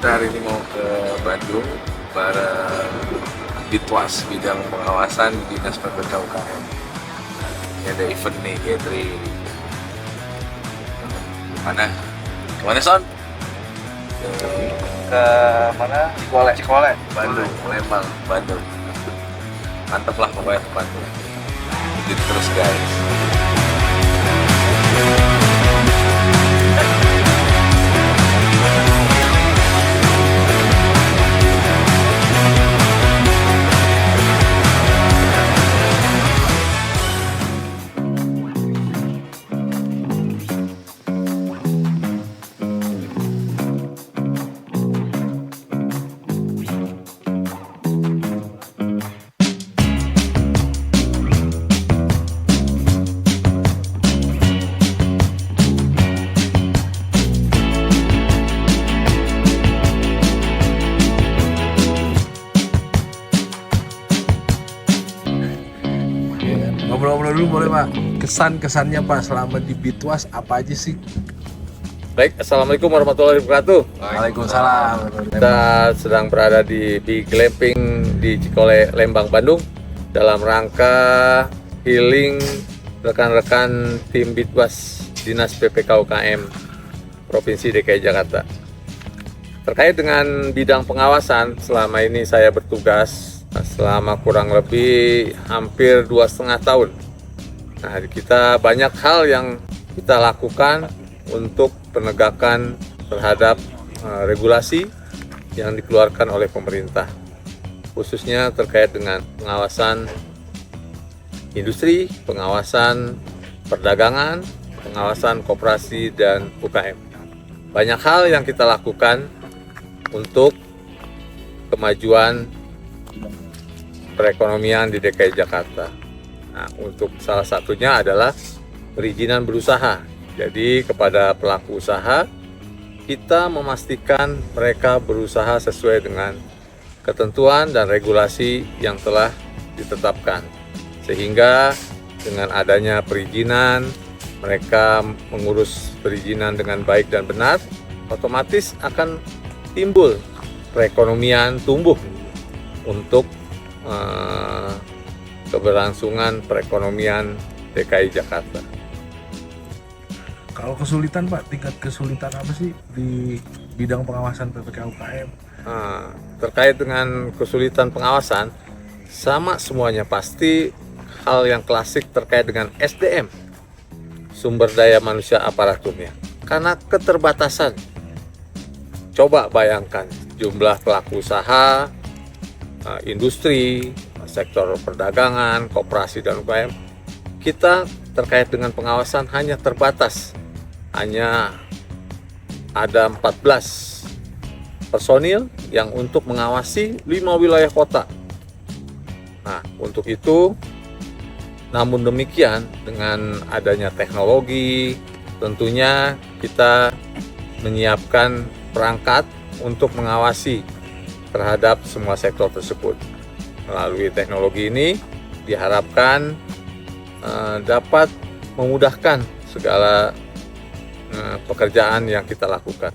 kita hari ini mau ke Bandung bareng Ditwas bidang pengawasan di Dinas PPK UKM. Ini ada event nih, gathering. Mana? Kemana Son? Ke mana? Cikole. Bandung, Lembang, Bandung. Mantep lah pokoknya ke Bandung. Ikutin terus guys. Ngobrol-ngobrol dulu boleh Pak, kesan-kesannya Pak selama di Ditwas apa aja sih? Baik, Assalamualaikum warahmatullahi wabarakatuh. Waalaikumsalam. Kita sedang berada di Glamping di Cikole, Lembang, Bandung dalam rangka healing rekan-rekan tim Ditwas Dinas PPK UKM Provinsi DKI Jakarta. Terkait dengan bidang pengawasan, selama ini saya bertugas selama kurang lebih hampir 2,5 tahun. Nah, kita banyak hal yang kita lakukan untuk penegakan terhadap regulasi yang dikeluarkan oleh pemerintah, khususnya terkait dengan pengawasan industri, pengawasan perdagangan, pengawasan koperasi dan UKM. Banyak hal yang kita lakukan untuk kemajuan perekonomian di DKI Jakarta. Nah, untuk salah satunya adalah perizinan berusaha. Jadi kepada pelaku usaha, kita memastikan mereka berusaha sesuai dengan ketentuan dan regulasi yang telah ditetapkan. Sehingga dengan adanya perizinan, mereka mengurus perizinan dengan baik dan benar, otomatis akan timbul perekonomian tumbuh untuk keberlangsungan perekonomian DKI Jakarta. Kalau kesulitan Pak, tingkat kesulitan apa sih di bidang pengawasan PPK UKM? Terkait dengan kesulitan pengawasan, sama semuanya, pasti hal yang klasik terkait dengan SDM, sumber daya manusia aparaturnya. Karena keterbatasan, coba bayangkan jumlah pelaku usaha, industri, sektor perdagangan, koperasi dan UKM, kita terkait dengan pengawasan hanya terbatas. Hanya ada 14 personil yang untuk mengawasi 5 wilayah kota. Nah, untuk itu, namun demikian, dengan adanya teknologi, tentunya kita menyiapkan perangkat untuk mengawasi terhadap semua sektor tersebut. Melalui teknologi ini diharapkan dapat memudahkan segala pekerjaan yang kita lakukan.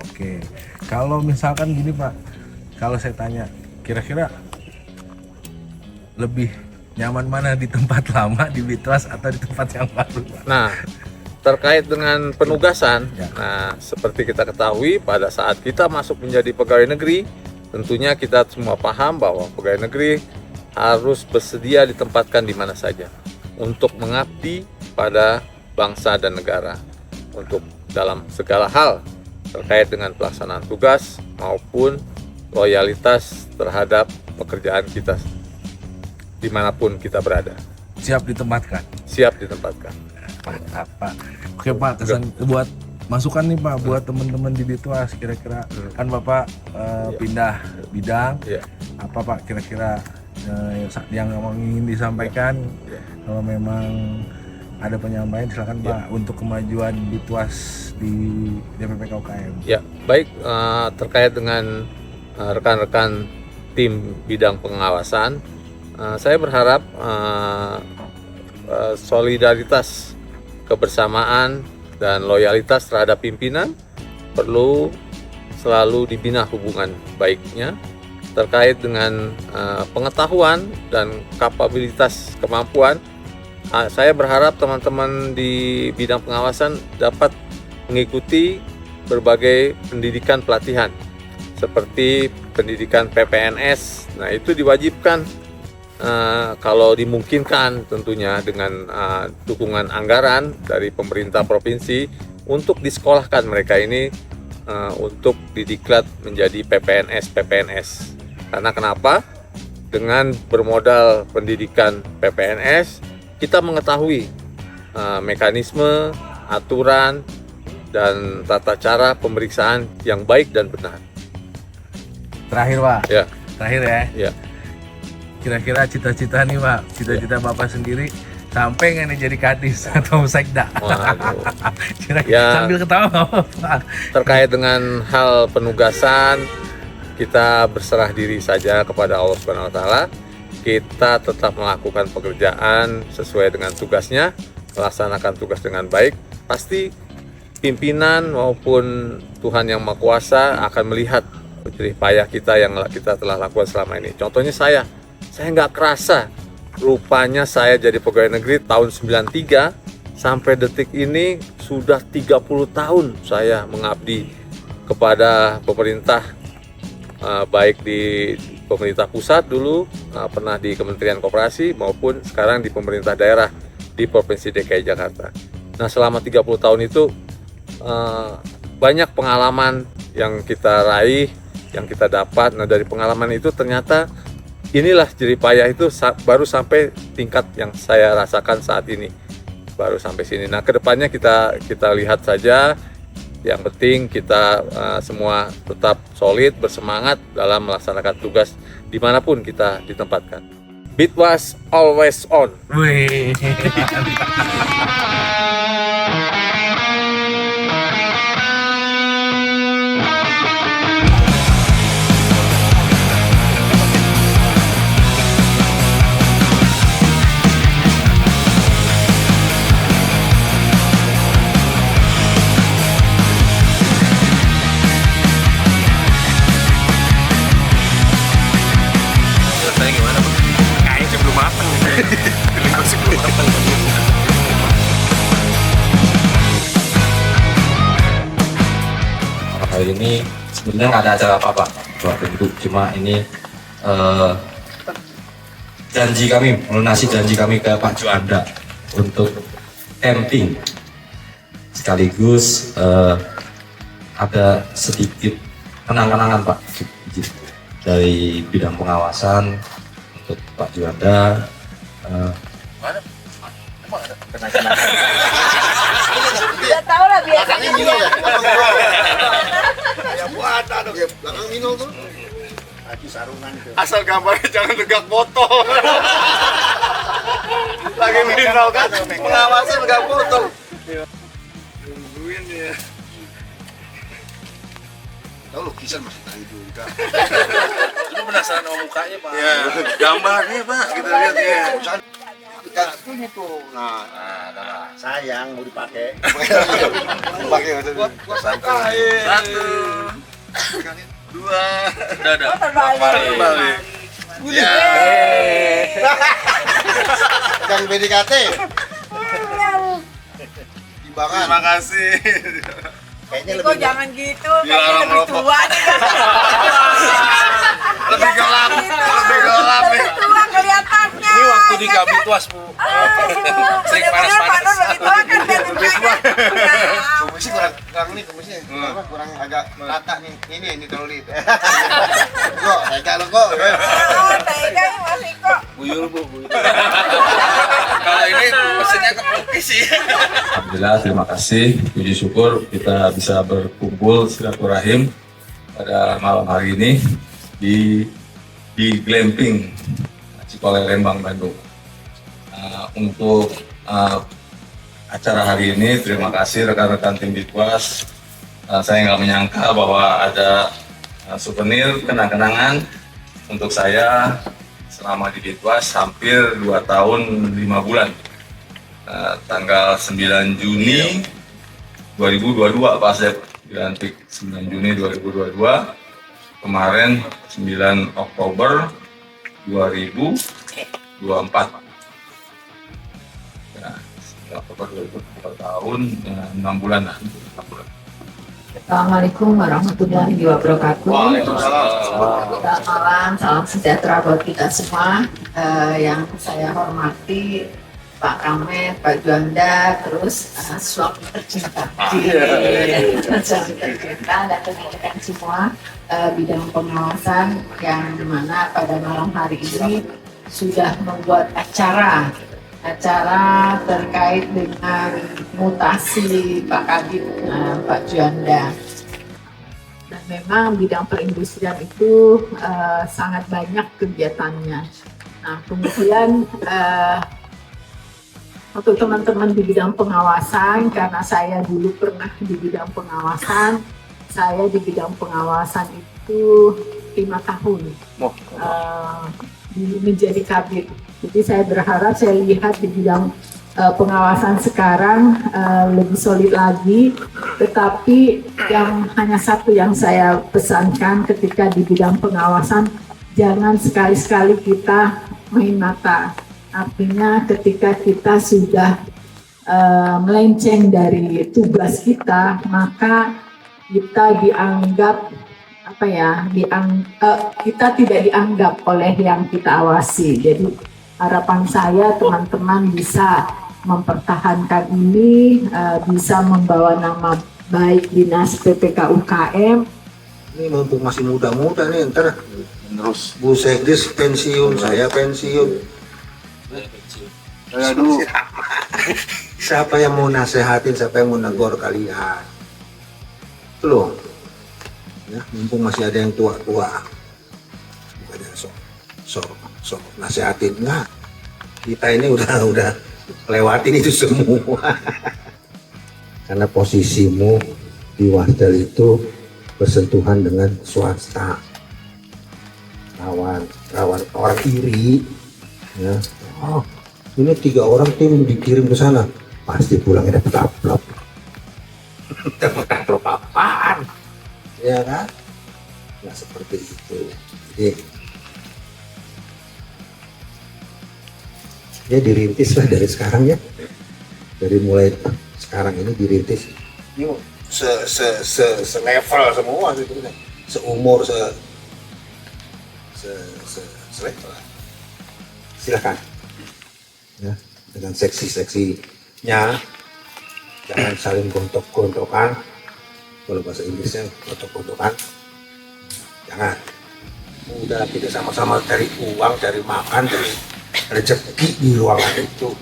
Oke, kalau misalkan gini Pak, kalau saya tanya, kira-kira lebih nyaman mana, di tempat lama di Ditwas atau di tempat yang baru Pak? Nah, terkait dengan penugasan, Ya. nah seperti kita ketahui pada saat kita masuk menjadi pegawai negeri, tentunya kita semua paham bahwa pegawai negeri harus bersedia ditempatkan di mana saja untuk mengabdi pada bangsa dan negara, untuk dalam segala hal terkait dengan pelaksanaan tugas maupun loyalitas terhadap pekerjaan kita dimanapun kita berada. Siap ditempatkan? Siap ditempatkan. Apa? Oke Pak, kesan buat masukan nih Pak buat teman-teman di Ditwas, kira-kira kan Bapak pindah bidang, apa Pak kira-kira yang ingin disampaikan? Kalau memang ada penyampaian silakan Pak untuk kemajuan Ditwas di DPPK UKM. Ya, baik, terkait dengan rekan-rekan tim bidang pengawasan, saya berharap solidaritas, kebersamaan, dan loyalitas terhadap pimpinan perlu selalu dibina hubungan baiknya terkait dengan pengetahuan dan kapabilitas kemampuan. Saya berharap teman-teman di bidang pengawasan dapat mengikuti berbagai pendidikan pelatihan seperti pendidikan PPNS. Nah, itu diwajibkan kalau dimungkinkan tentunya dengan dukungan anggaran dari pemerintah provinsi untuk disekolahkan mereka ini untuk didiklat menjadi PPNS. Karena kenapa? Dengan bermodal pendidikan PPNS, kita mengetahui mekanisme, aturan, dan tata cara pemeriksaan yang baik dan benar. Terakhir Pak, Ya, terakhir ya. ya. Kira-kira cita-cita nih Pak, cita-cita Bapak sendiri sampai nggak nih jadi kadis atau sekda? Waduh. Kira-kira Ya. sambil ketawa nggak apa-apa. Terkait dengan hal penugasan, kita berserah diri saja kepada Allah Subhanahu wa taala. Kita tetap melakukan pekerjaan sesuai dengan tugasnya, melaksanakan tugas dengan baik. Pasti pimpinan maupun Tuhan Yang Maha Kuasa akan melihat jerih payah kita yang kita telah lakukan selama ini. Contohnya saya nggak kerasa rupanya saya jadi pegawai negeri tahun 93 sampai detik ini sudah 30 tahun saya mengabdi kepada pemerintah, baik di pemerintah pusat dulu, pernah di Kementerian Koperasi maupun sekarang di pemerintah daerah di Provinsi DKI Jakarta. Nah, selama 30 tahun itu banyak pengalaman yang kita raih, yang kita dapat. Nah, dari pengalaman itu ternyata inilah jerih payah itu baru sampai tingkat yang saya rasakan saat ini, baru sampai sini. Nah, kedepannya kita lihat saja. Yang penting kita semua tetap solid, bersemangat dalam melaksanakan tugas dimanapun kita ditempatkan. Bitwas always on. Wih. Rasanya gimana Pak? Kayaknya sih belum matang. Feeling gue sih belum matang. Hari ini sebenarnya nggak ada acara apa-apa buat bentuk, cuma ini janji kami, melunasi janji kami ke Pak Juanda untuk camping, sekaligus ada sedikit kenang-kenangan Pak dari bidang pengawasan untuk Pak Juanda. Udah tahu lah biasanya dia. Asal gambarnya jangan tegak foto. Lagi minal kan, pengawasan tegak foto. Nungguin ya. Tahu lukisan masih tadi dulu kan. Lu penasaran sama mukanya Pak? Iya, gambarnya Pak, kita lihat ya. Itu gitu. Nah, sayang mau dipakai. Pakai satu, dua, udah. Balik. Ya. Yang PDKT. Timbangan. Terima kasih. Kayaknya Kok lebih jangan gitu, Dilarang kayaknya lebih merokok. tua nih. Lebih gelap, lebih gelap nih. Lebih tua kelihatannya. Ini waktu di Kabituas Bu. Sering Bener-bener Pak Nur panas-panas. lebih tua kan dan komisi kurang ini komisi apa kurang agak rata nih. Ini troli itu. Kok tega lo kok. Oh, tega nih Mas Iko. Buyul Bu. Kalau ini mesinnya ke pelukis sih. Alhamdulillah, terima kasih. Puji syukur kita bisa berkumpul silaturahim pada malam hari ini di glamping Cikole Lembang, Bandung. Untuk acara hari ini, terima kasih rekan-rekan tim Bitwas. Saya nggak menyangka bahwa ada souvenir kenang-kenangan untuk saya selama di Bitwas hampir 2 tahun 5 bulan. Tanggal 9 Juni 2022 Pak Asep dilantik 9 Juni 2022, kemarin 9 Oktober 2024. Ya, Oktober 2024 tahun 6 bulan lah. 6 bulan. Assalamualaikum warahmatullahi wabarakatuh. Selamat malam, salam sejahtera buat kita semua. Yang saya hormati Pak Kamet, Pak Juanda, terus suami tercinta, suami tercinta dan teman-teman semua bidang pengawasan yang dimana pada malam hari ini sudah membuat acara terkait dengan mutasi Pak Kabit Pak Juanda. Dan memang bidang perindustrian itu sangat banyak kegiatannya. Nah, kemudian untuk teman-teman di bidang pengawasan, karena saya dulu pernah di bidang pengawasan, saya di bidang pengawasan itu 5 tahun menjadi kabit. Jadi saya berharap saya lihat di bidang pengawasan sekarang lebih solid lagi, tetapi yang hanya satu yang saya pesankan ketika di bidang pengawasan, jangan sekali-sekali kita main mata. Artinya ketika kita sudah melenceng dari tugas kita, maka kita dianggap kita tidak dianggap oleh yang kita awasi. Jadi harapan saya teman-teman bisa mempertahankan ini, bisa membawa nama baik Dinas PPK UKM. Ini mumpung masih muda-muda nih, ntar terus Bu Sekdis pensiun, saya pensiun. Saya dulu. Siapa yang mau nasehatin, siapa yang mau negor kalian? Itu loh. Ya, mumpung masih ada yang tua-tua. Bukannya sok nasehatin, enggak. Kita ini udah lewatin itu semua. Karena posisimu di Wasdal itu bersentuhan dengan swasta. Rawan orang iri. Ya. Oh, ini 3 orang tim dikirim ke sana, pasti pulangnya dapat amplop. Dapat amplop apaan? Ya kan? Nggak seperti itu. Jadi ya dirintis lah dari sekarang ya. Dari mulai sekarang ini dirintis. Ini se-level semua sebetulnya. Seumur selevel. Silakan. Ya, dengan seksi-seksinya, jangan saling gontok-gontokan. Kalau bahasa Inggrisnya gontok-gontokan, jangan. Udah kita sama-sama cari uang, cari makan, cari rezeki di ruangan itu.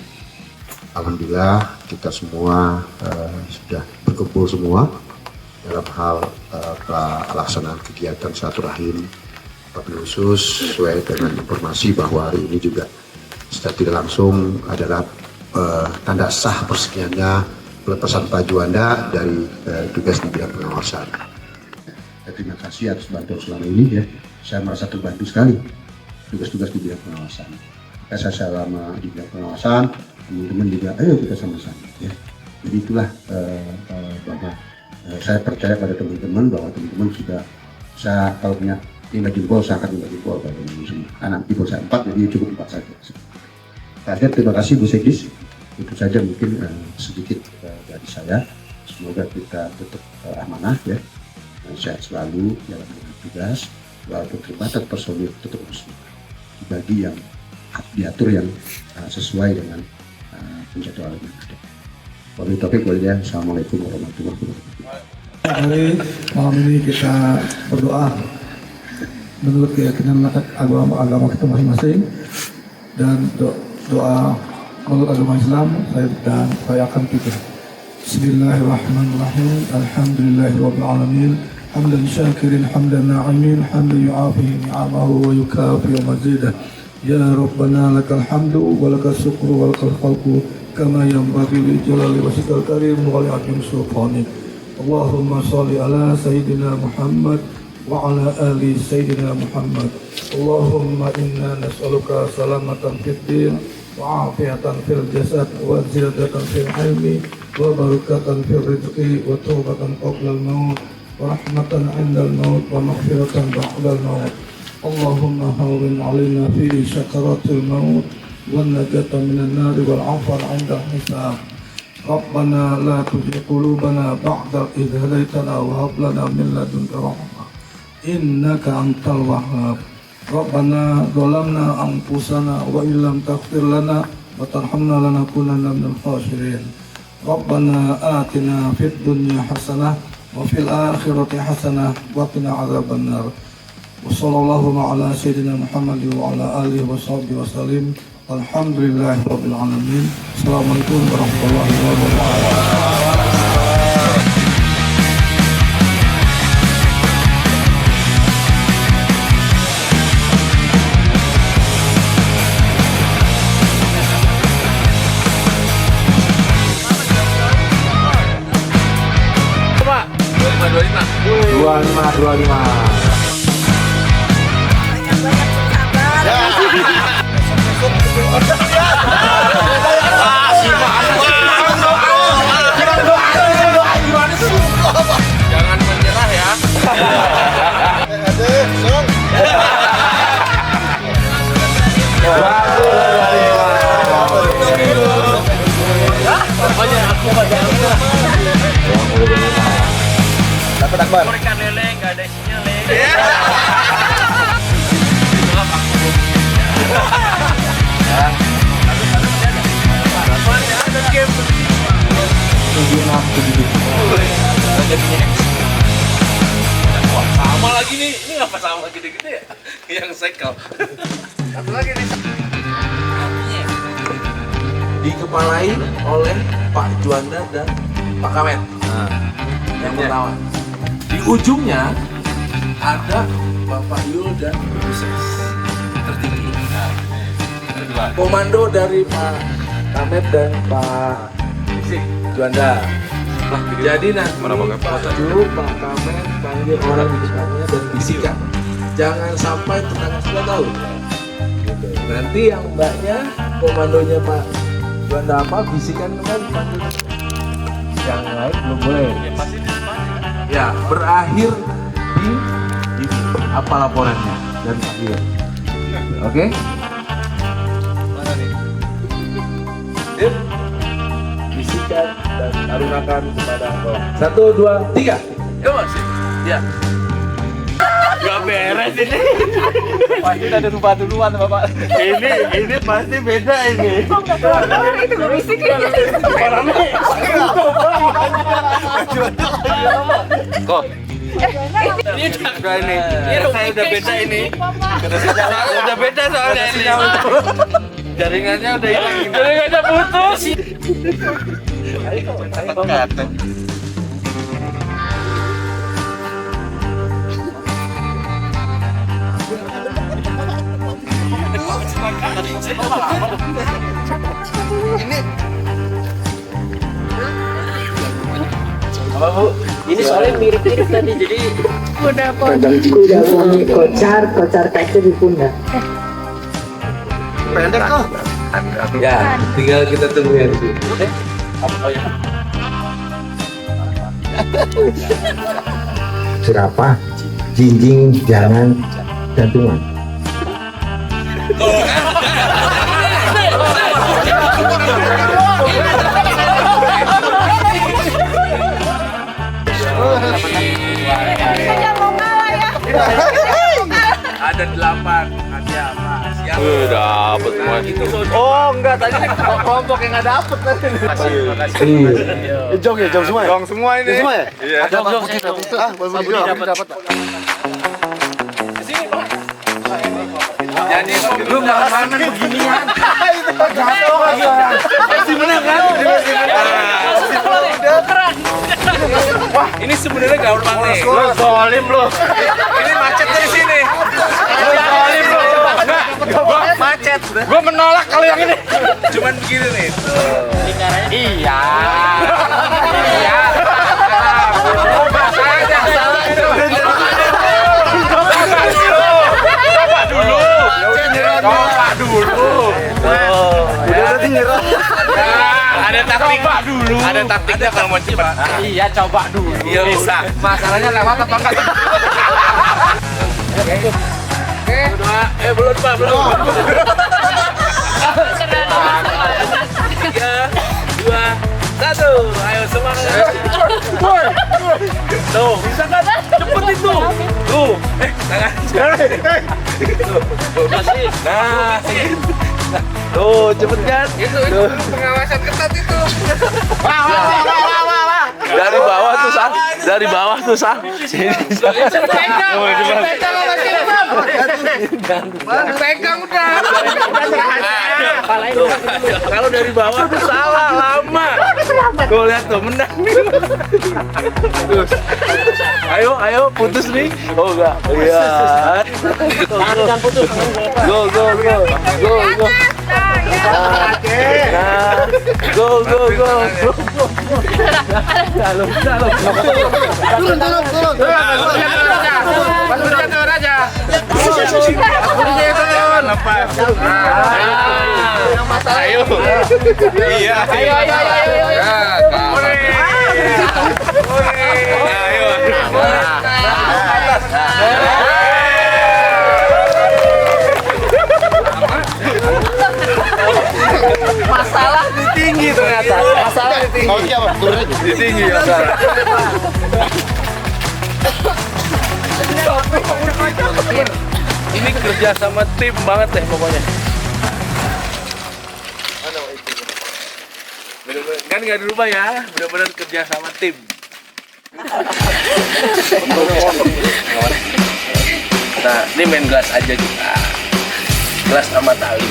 Alhamdulillah kita semua sudah berkumpul semua dalam hal pelaksanaan kegiatan silaturahim wabil khusus sesuai dengan informasi bahwa hari ini juga secara tidak langsung adalah tanda sah persekiannya pelepasan Pak Juanda dari tugas di bidang pengawasan. Terima kasih atas bantuan selama ini ya. Saya merasa terbantu sekali tugas-tugas di bidang pengawasan. Saya selama di bidang pengawasan, teman-teman juga, ayo kita sama-sama ya. Jadi itulah bahwa saya percaya pada teman-teman bahwa teman-teman sudah bisa kalau punya 5 jempol, saya akan 5 jempol pada teman-teman semua. Karena jempol saya 4, jadi cukup 4 saja. Terakhir, terima kasih Bu Sekdis. Itu saja mungkin sedikit dari saya. Semoga kita tetap amanah ya, sehat selalu dalam tugas. Walaupun terbatas personil tetap harus dibagi yang diatur yang sesuai dengan penjadwalan yang ada. Wabillahi taufiq wal hidayah. Assalamualaikum warahmatullahi wabarakatuh. Hari malam ini kita berdoa menurut keyakinan agama kita masing-masing, dan doa menurut agama Islam saya akan pikir. Bismillahirrahmanirrahim. Alhamdulillahirabbil alamin. Hamdan syakirin, hamdan na'imin, hamdan yu'afihi ni'amahu wa yukafi mazidah. Ya Rabbana lakal hamdu wa lakal syukru wa lakal khalqu kama yanbaghi li jalali wajhikal karim wa li 'azimi sultanik. Allahumma shalli ala sayyidina Muhammad wa ala ali sayyidina Muhammad. Allahumma inna nas'aluka salamatan fid din wa 'afiyatan fil jasad wa ziyadatan fil ilmi وبركة في الرزق وتوبة قبل الموت ورحمة عند الموت ومغفرة بعد الموت. اللهم هون علينا في سكرات الموت والنجاة من النار والعفو عند الحساب. ربنا لا تزغ قلوبنا بعد إذ هديتنا وهب لنا من لدنك رحمة إنك أنت الوهاب. ربنا ظلمنا أنفسنا وإن لم تغفر لنا وترحمنا لنكونن من الخاسرين. ربنا آتنا في الدنيا حسنة وفي الآخرة حسنة وقنا عذاب النار. وصلى الله على سيدنا محمد وعلى آله وصحبه وسلم. الحمد لله رب العالمين. السلام عليكم ورحمة الله وبركاته. Jangan menyerah ya. Dapat Akbar. Ikan lele nggak ada isinya lele. Wah, sama lagi nih. Ini apa sama gede-gede ya? Yang sekel. Satu lagi nih. Dikepalai oleh Pak Juanda dan Pak Kamet. Yang pertama. Di ujungnya ada Bapak Yul dan Ibu Ses tertinggi. Komando dari Pak Kamet dan Pak Juanda. Jadi nanti dulu Pak Kamet panggil orang di depannya dan bisikan. Jangan sampai tetangga sudah tahu. Gitu. Nanti yang mbaknya, komandonya Pak Juanda apa, bisikan kan panggil. Yang lain belum boleh. Ya, berakhir di ini. Apa laporannya dari Pak Yul? Oke? Mana nih? Sip. Bisikan dan tarunkan kepada engkau. 1, 2, 3. Yuk, sip. Ya. Gak beres ini. Pak, kita ada lupa duluan Bapak. Ini pasti beda ini. Itu berisik ya. Kok? Ini udah ini. Saya udah beda ini. Udah beda soalnya ini. Jaringannya udah hilang. Jaringannya putus. Ini soalnya mirip-mirip tadi, jadi Kuda poni kocar kaki di pundak. Pendek kok. Ya, tinggal kita tunggu ya di sini. Jerapah, jinjing, jangan jantungan. Ada 8 hadiah Mas. Siap. Dapet semua. Oh enggak, tadi kelompok yang nggak dapet tadi. Makasih. Jong semua ya? Dong semua ini. Semua ya? Iya. Ada Pak Budi dapat. Ah, Pak Budi dapat. Sini Pak. Jadi belum mana beginian. Jatuh lagi orang. Masih menang kan? Masih menang. Wah, ini sebenarnya gampang nih. Lo zalim lo. Ini macet dari sini. Lo zalim lo. Gua macet. Gua menolak kalau yang ini. Cuman begini nih. Iya. Iya. Coba dulu. Udah nyerah. Ada taktik dulu. dulu. Ada taktiknya kalau mau cepat. Iya, coba dulu. Iya bisa. Masalahnya lewat apa enggak? Oke. Belum Pak, belum. 3, 2, 1. Ayo semangat. Tuh, bisa kan? Cepet itu. Tuh. Tangan. Tuh, masih. Nah. Tuh, cepet kan? Itu pengawasan ketat itu. Wah. Dari bawah tuh, San. Dari bawah tuh, San. Sini. Pegang udah. Kalau dari bawah tuh salah, lama. Tuh lihat tuh, menang. Ayo, putus nih. Oh enggak. Iya. Jangan putus. Go. Nah, go. Dalam. Turun. Jatuh aja. Lepas. Ayo. Iya. Ayo. Masalah di tinggi ternyata. Masalah di tinggi. Mau siapa? Turun aja. Di tinggi ya, Sar. Ini kerja sama tim banget deh pokoknya. Kan nggak dirubah ya, benar-benar kerja sama tim. Nah, ini main gelas aja kita. Gelas sama tali.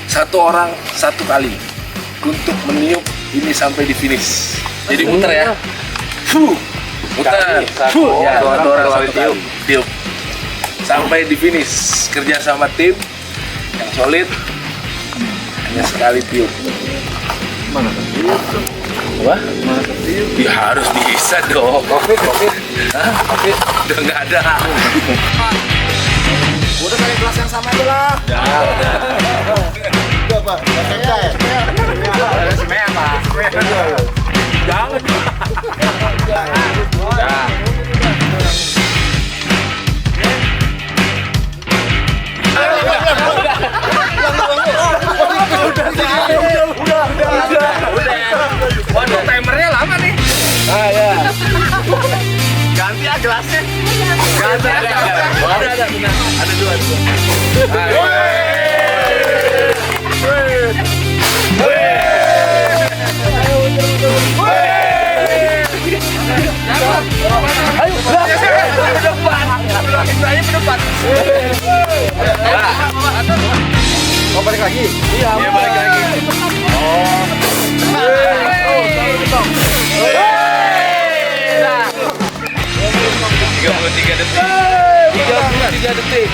Satu orang satu kali untuk meniup ini sampai di finish. Jadi muter ya. Muter. Ya, satu orang satu kali tiup sampai di finish. Kerja sama tim yang solid. Hanya sekali tiup. Mana tiup? Wah, mana tiup? Ya harus bisa dong. Covid. Udah nggak ada. Udah kali kelas yang sama aja lah. Udah Pak, ada si Mea Pak. Jangan. Waduh, timernya lama nih. Ya. Ganti ya gelasnya. Ganti ada. Ada benar. Ada dua. Mau balik lagi? Iya, balik lagi. Oh. 33 detik. 33 detik.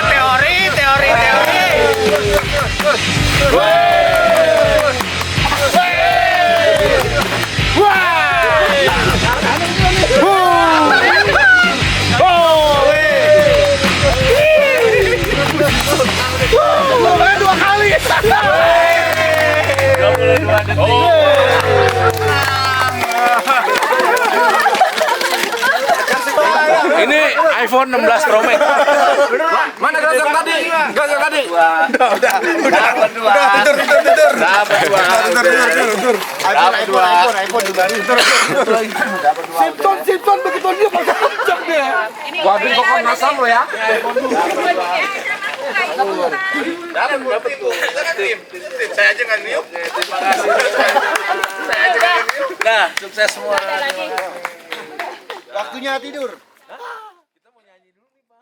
Teori. Dua kali. 22 detik. Ini iPhone 16 Pro Max. Mana gas yang tadi? Udah. Tidur. Dapat dua. iPhone juga. Simpson begitu dia pakai kencang dia. Gua ambil kok masam lo ya. Dapat tuh. Saya aja nggak niup. Terima kasih. Saya aja nggak niup. Nah, sukses semua. Waktunya tidur. Kita mau nyanyi dulu nih, Pak.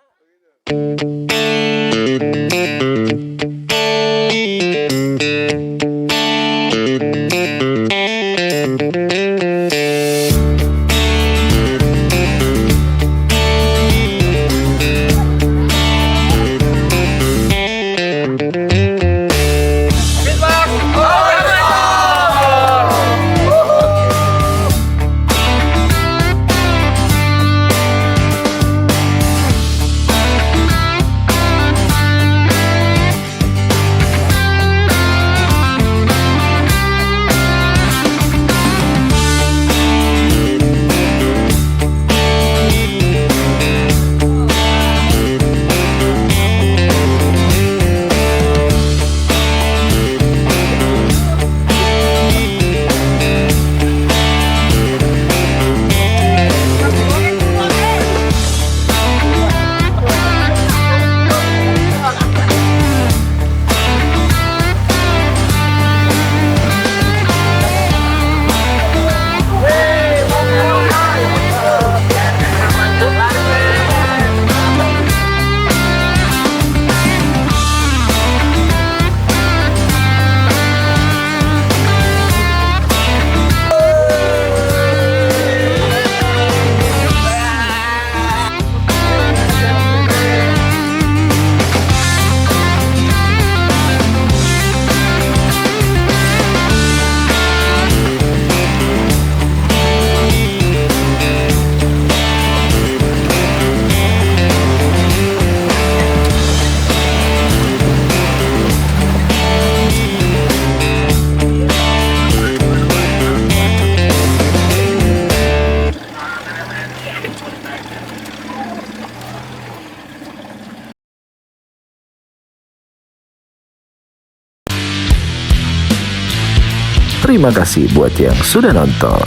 Terima kasih buat yang sudah nonton.